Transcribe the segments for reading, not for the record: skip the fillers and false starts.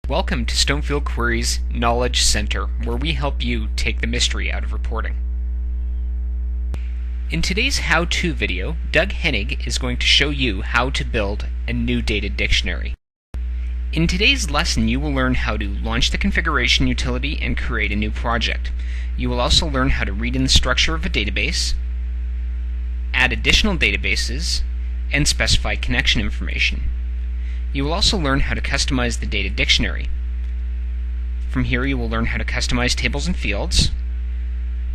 Welcome to Stonefield Query's Knowledge Center, where we help you take the mystery out of reporting. In today's how-to video, Doug Hennig is going to show you how to build a new data dictionary. In today's lesson, you will learn how to launch the configuration utility and create a new project. You will also learn how to read in the structure of a database, add additional databases, and specify connection information. You will also learn how to customize the data dictionary. From here you will learn how to customize tables and fields,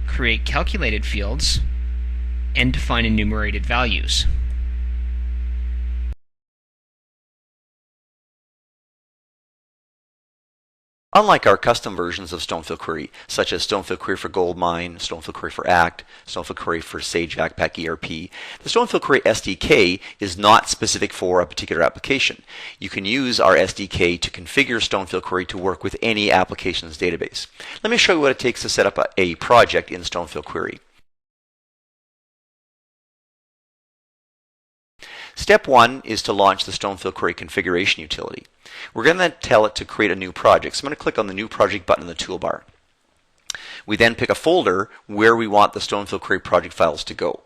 create calculated fields, and define enumerated values. Unlike our custom versions of Stonefield Query, such as Stonefield Query for Goldmine, Stonefield Query for ACT, Stonefield Query for Sage ACTPAC ERP, the Stonefield Query SDK is not specific for a particular application. You can use our SDK to configure Stonefield Query to work with any application's database. Let me show you what it takes to set up a project in Stonefield Query. Step 1 is to launch the Stonefield Query configuration utility. We're going to tell it to create a new project. So I'm going to click on the New Project button in the toolbar. We then pick a folder where we want the Stonefield Query project files to go.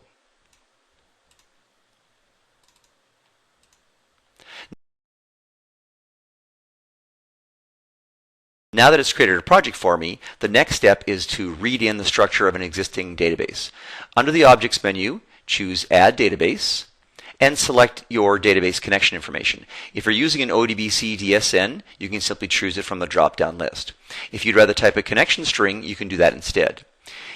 Now that it's created a project for me, the next step is to read in the structure of an existing database. Under the Objects menu, choose Add Database, and select your database connection information. If you're using an ODBC DSN, you can simply choose it from the drop-down list. If you'd rather type a connection string, you can do that instead.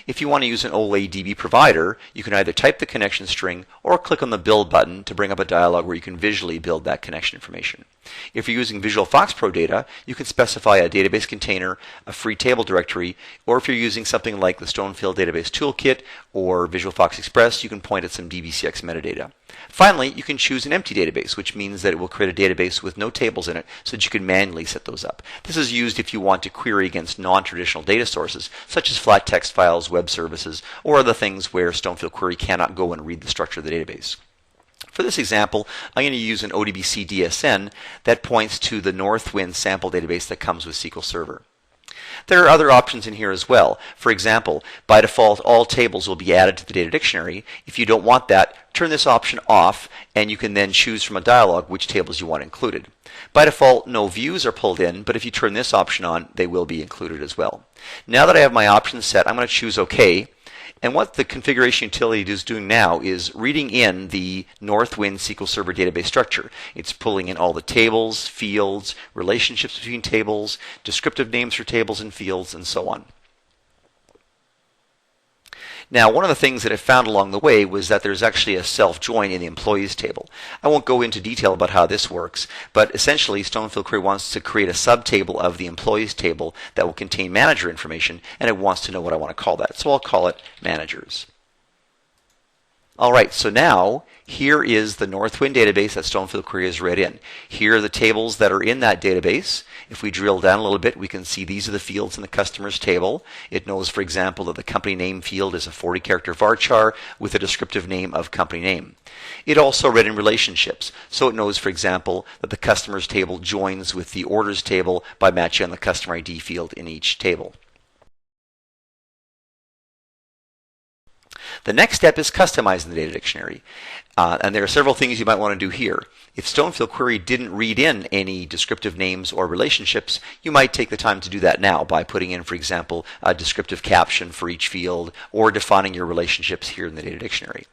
If you want to use an OLADB provider, you can either type the connection string or click on the Build button to bring up a dialog where you can visually build that connection information. If you're using Visual Fox Pro Data, you can specify a database container, a free table directory, or if you're using something like the Stonefield Database Toolkit or Visual Fox Express, you can point at some DBCX metadata. Finally, you can choose an empty database, which means that it will create a database with no tables in it so that you can manually set those up. This is used if you want to query against non-traditional data sources, such as flat text files, web services, or other things where Stonefield Query cannot go and read the structure of the database. For this example, I'm going to use an ODBC DSN that points to the Northwind sample database that comes with SQL Server. There are other options in here as well. For example, by default, all tables will be added to the data dictionary. If you don't want that, turn this option off, and you can then choose from a dialog which tables you want included. By default, no views are pulled in, but if you turn this option on, they will be included as well. Now that I have my options set, I'm going to choose OK. And what the configuration utility is doing now is reading in the Northwind SQL Server database structure. It's pulling in all the tables, fields, relationships between tables, descriptive names for tables and fields, and so on. Now, one of the things that I found along the way was that there's actually a self-join in the employees table. I won't go into detail about how this works, but essentially Stonefield Query wants to create a subtable of the employees table that will contain manager information, and it wants to know what I want to call that. So I'll call it managers. All right, so now here is the Northwind database that Stonefield Query has read in. Here are the tables that are in that database. If we drill down a little bit, we can see these are the fields in the customers table. It knows, for example, that the company name field is a 40-character varchar with a descriptive name of company name. It also read in relationships, so it knows, for example, that the customers table joins with the orders table by matching on the customer ID field in each table. The next step is customizing the data dictionary. And there are several things you might want to do here. If Stonefield Query didn't read in any descriptive names or relationships, you might take the time to do that now by putting in, for example, a descriptive caption for each field or defining your relationships here in the data dictionary.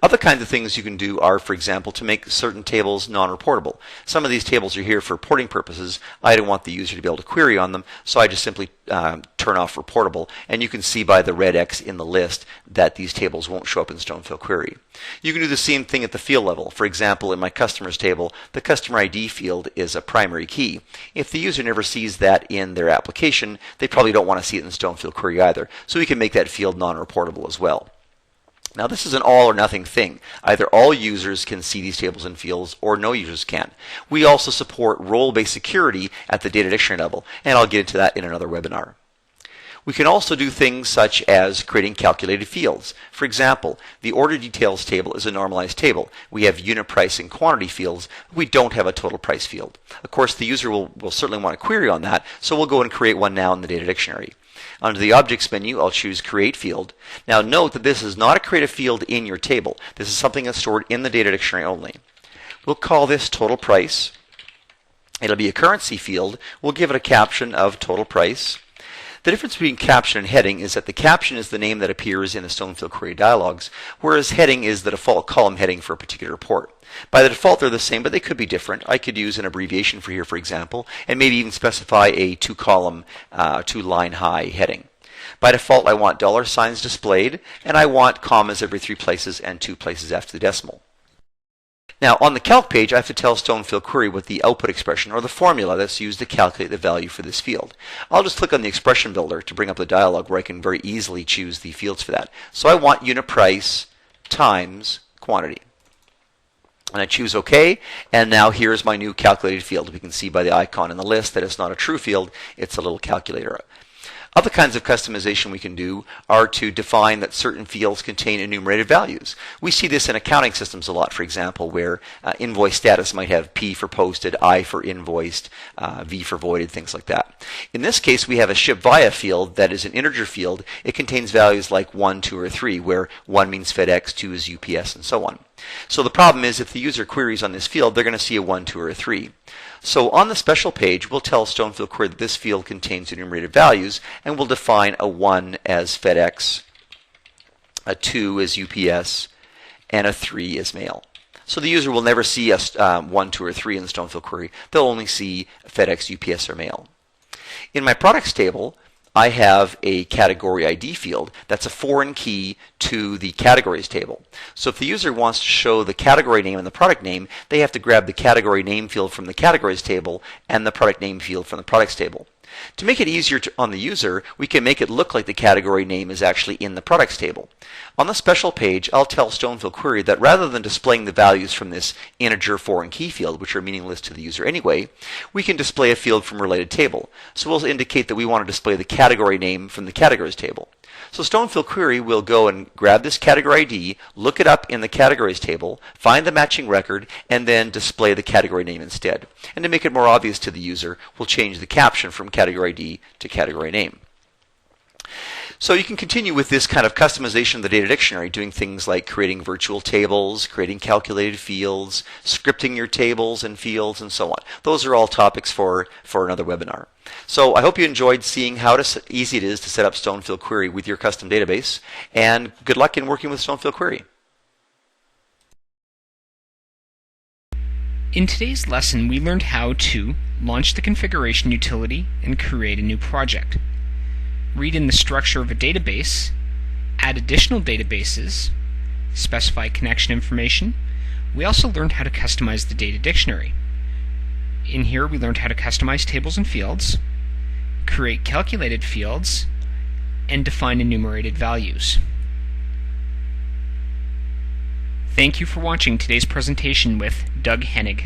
Other kinds of things you can do are, for example, to make certain tables non-reportable. Some of these tables are here for reporting purposes. I don't want the user to be able to query on them, so I just simply turn off reportable. And you can see by the red X in the list that these tables won't show up in Stonefield Query. You can do the same thing at the field level. For example, in my customers table, the customer ID field is a primary key. If the user never sees that in their application, they probably don't want to see it in Stonefield Query either. So we can make that field non-reportable as well. Now this is an all or nothing thing. Either all users can see these tables and fields or no users can. We also support role-based security at the data dictionary level, and I'll get into that in another webinar. We can also do things such as creating calculated fields. For example, the order details table is a normalized table. We have unit price and quantity fields. We don't have a total price field. Of course, the user will certainly want a query on that, so we'll go and create one now in the data dictionary. Under the Objects menu, I'll choose Create Field. Now note that this is not a create a field in your table. This is something that's stored in the data dictionary only. We'll call this Total Price. It'll be a currency field. We'll give it a caption of Total Price. The difference between caption and heading is that the caption is the name that appears in the Stonefield query dialogues, whereas heading is the default column heading for a particular report. By the default, they're the same, but they could be different. I could use an abbreviation for here, for example, and maybe even specify a two-column, two-line high heading. By default, I want dollar signs displayed, and I want commas every 3 places and 2 places after the decimal. Now, on the calc page, I have to tell Stonefield Query what the output expression or the formula that's used to calculate the value for this field. I'll just click on the expression builder to bring up the dialog where I can very easily choose the fields for that. So I want unit price times quantity. And I choose OK, and now here's my new calculated field. We can see by the icon in the list that it's not a true field, it's a little calculator. Other kinds of customization we can do are to define that certain fields contain enumerated values. We see this in accounting systems a lot, for example, where invoice status might have P for posted, I for invoiced, V for voided, things like that. In this case, we have a ship via field that is an integer field. It contains values like 1, 2, or 3, where 1 means FedEx, 2 is UPS, and so on. So the problem is if the user queries on this field, they're going to see a 1, 2, or a 3. So on the special page, we'll tell Stonefield Query that this field contains enumerated values, and we'll define a 1 as FedEx, a 2 as UPS, and a 3 as mail. So the user will never see a 1, 2, or 3 in the Stonefield Query. They'll only see FedEx, UPS, or mail. In my products table, I have a category ID field that's a foreign key to the categories table. So if the user wants to show the category name and the product name, they have to grab the category name field from the categories table and the product name field from the products table. To make it easier on the user, we can make it look like the category name is actually in the products table. On the special page, I'll tell Stonefield Query that rather than displaying the values from this integer foreign key field, which are meaningless to the user anyway, we can display a field from a related table. So we'll indicate that we want to display the category name from the categories table. So Stonefield Query will go and grab this category ID, look it up in the categories table, find the matching record, and then display the category name instead. And to make it more obvious to the user, we'll change the caption from category ID to category name. So you can continue with this kind of customization of the data dictionary, doing things like creating virtual tables, creating calculated fields, scripting your tables and fields, and so on. Those are all topics for another webinar. So I hope you enjoyed seeing how easy it is to set up Stonefield Query with your custom database, and good luck in working with Stonefield Query. In today's lesson, we learned how to launch the configuration utility and create a new project, read in the structure of a database, add additional databases, specify connection information. We also learned how to customize the data dictionary. In here, we learned how to customize tables and fields, create calculated fields, and define enumerated values. Thank you for watching today's presentation with Doug Hennig.